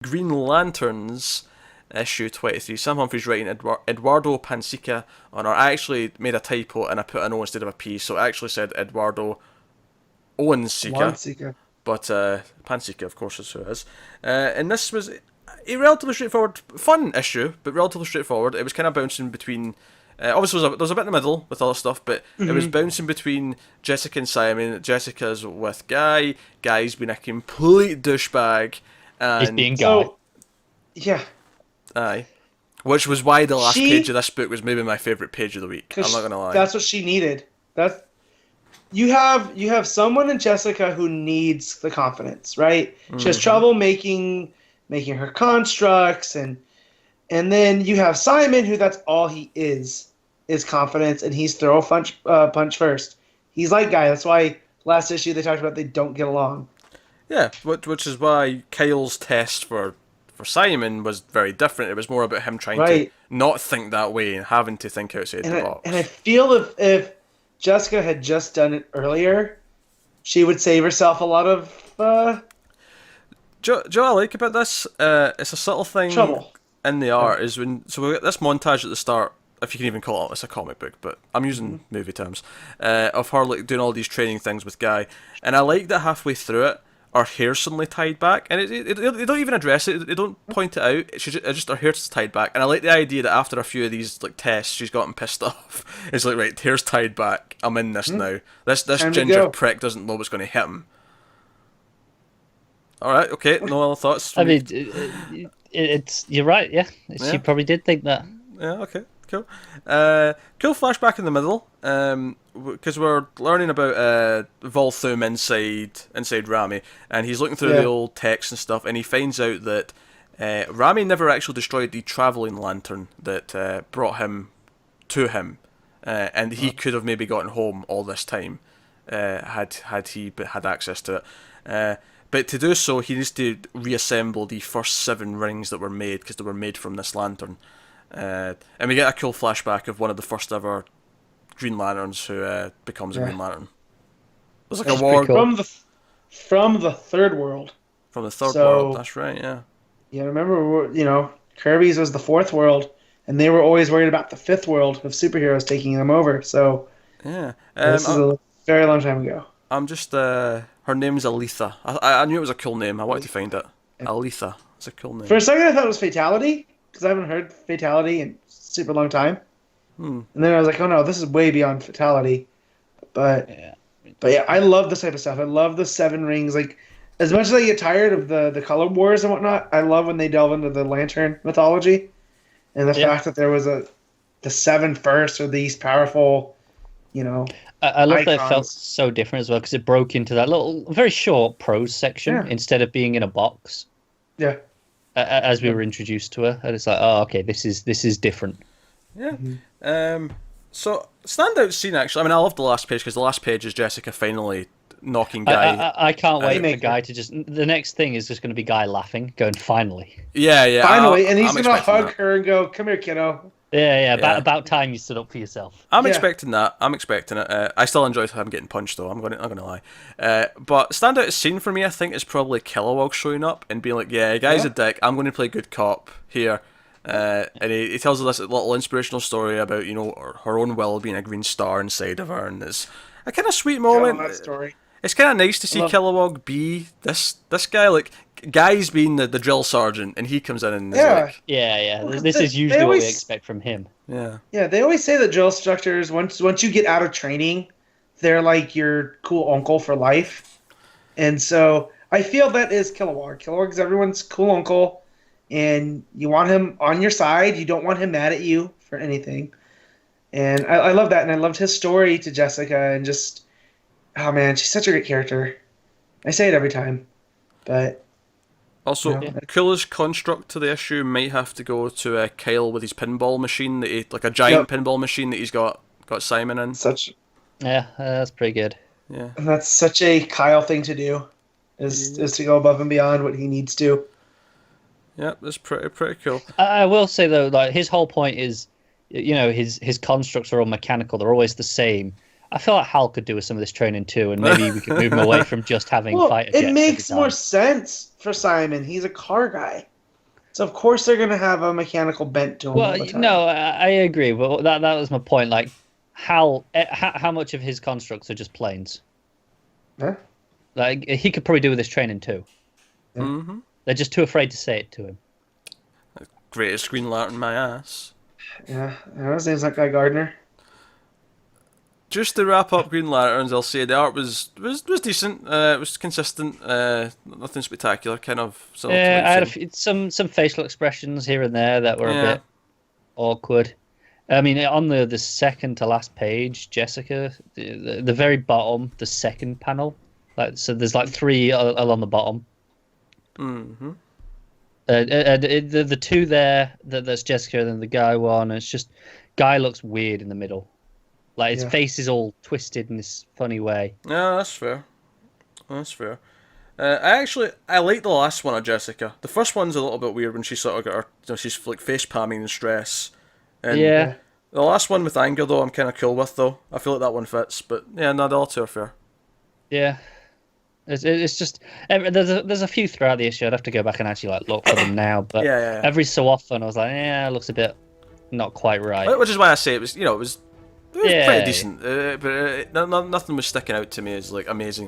Green Lanterns issue 23. Sam Humphrey's writing Eduardo Pansica on art. I actually made a typo and I put an O instead of a P, so it actually said Eduardo Owensica. But Pansica, of course, is who it is. And this was a relatively straightforward, fun issue, but relatively straightforward. It was kind of bouncing between... obviously, there was a bit in the middle with other stuff, but it was bouncing between Jessica and Simon. Jessica's with Guy. Guy's been a complete douchebag. And He's being Guy. Yeah. Aye. Which was why the last page of this book was maybe my favourite page of the week. I'm not going to lie. That's what she needed. You have someone in Jessica who needs the confidence, right? She has trouble making her constructs, and then you have Simon, who that's all he is confidence, and he's throw a punch first. He's like Guy. That's why last issue they talked about they don't get along. Yeah, which is why Kyle's test for Simon was very different. It was more about him trying to not think that way and having to think outside the box. And I feel if Jessica had just done it earlier, she would save herself a lot of... Do you know what I like about this? It's a subtle thing in the art. Is when we get this montage at the start, if you can even call it, it's a comic book, but I'm using movie terms, of her like doing all these training things with Guy. And I like that halfway through it, her hair's suddenly tied back, and they don't even address it. They don't point it out. It's just her hair's tied back, and I like the idea that after a few of these like tests, she's gotten pissed off. It's like, right, hair's tied back. I'm in this now. This ginger prick doesn't know what's going to hit him. All right, okay. No other thoughts? I mean, you're right. Yeah, she probably did think that. Yeah. Okay. Cool. Cool flashback in the middle. Because we're learning about Volthoom inside Rami, and he's looking through the old texts and stuff, and he finds out that Rami never actually destroyed the traveling lantern that brought him to him, and he could have maybe gotten home all this time had he had access to it. But to do so, he needs to reassemble the first 7 rings that were made, because they were made from this lantern. And we get a cool flashback of one of the first ever Green Lanterns who becomes a Green Lantern. There's like a war from the third world. From the third world, that's right. Yeah. Yeah, remember, Kirby's was the fourth world, and they were always worried about the fifth world of superheroes taking them over. So yeah, this is a very long time ago. I'm just her name's Aletha. I knew it was a cool name. I wanted to find it. Aletha. It's a cool name. For a second, I thought it was Fatality, because I haven't heard Fatality in a super long time. And then I was like, oh no, this is way beyond Fatality. But yeah, I love this type of stuff. I love the 7 rings. Like, as much as I get tired of the color wars and whatnot, I love when they delve into the Lantern mythology, and the fact that there was the 7 first are these powerful, I love icons. that it felt so different as well, because it broke into that little, very short prose section instead of being in a box. Yeah. As we were introduced to her, and it's like, oh, okay, this is different. Yeah. So standout scene actually. I mean, I love the last page, because the last page is Jessica finally knocking Guy. I can't wait for Guy to just. The next thing is just going to be Guy laughing, going finally. Yeah. Finally, and he's going to hug her and go, "Come here, kiddo." Yeah. About time you stood up for yourself. I'm expecting that. I'm expecting it. I still enjoyed him getting punched, though. I'm not going to lie. But standout scene for me, I think, is probably Kilowog showing up and being like, "Yeah, Guy's a dick. I'm going to play good cop here." And he tells us this little inspirational story about her own will being a green star inside of her, and it's a kind of sweet moment. That story. It's kind of nice to see Kilowog be this guy. Like, Guy's being the drill sergeant, and he comes in and is like... Yeah. This is usually what we expect from him. Yeah. Yeah, they always say that drill instructors, once you get out of training, they're like your cool uncle for life. And so I feel that is Kilowog. Kilowog's everyone's cool uncle, and you want him on your side. You don't want him mad at you for anything. And I love that, and I loved his story to Jessica, and just... Oh man, she's such a great character. I say it every time, but also coolest construct to the issue might have to go to Kyle with his pinball machine like a giant pinball machine that he's got Simon in. That's pretty good. Yeah, and that's such a Kyle thing to do, is to go above and beyond what he needs to. Yeah, that's pretty cool. I will say though, like his whole point is, his constructs are all mechanical. They're always the same. I feel like Hal could do with some of this training too, and maybe we could move him away from just having fighter jets. It makes more sense for Simon. He's a car guy. So of course they're gonna have a mechanical bent to him all Well, the time. no, I agree, but that was my point. Like, how much of his constructs are just planes? Yeah. Like, he could probably do with this training too. Yeah. Mm-hmm. They're just too afraid to say it to him. Greatest Green Lantern, my ass. Yeah, his name's not Guy Gardner. Just to wrap up Green Lanterns, I'll say the art was decent. It was consistent. Nothing spectacular. Kind of similar to Yeah, what I had you've some facial expressions here and there that were a Yeah. bit awkward. I mean, on the second to last page, Jessica, the very bottom, the second panel, like so, there's like three along the bottom. Mm-hmm. The two there, that's Jessica, and then the Guy one. It's just Guy looks weird in the middle, like his Yeah. face is all twisted in this funny way. Yeah, that's fair. That's fair. I like the last one of Jessica. The first one's a little bit weird when she sort of got her, she's like face palming in stress. And Yeah. the last one with anger though, I'm kind of cool with though. I feel like that one fits. But yeah, no, the other two are fair. Yeah, it's just there's a few throughout the issue. I'd have to go back and actually like look for them now, but Yeah. every so often I was like, yeah, it looks a bit not quite right. Which is why I say it was Yeah. pretty decent. But nothing was sticking out to me as like amazing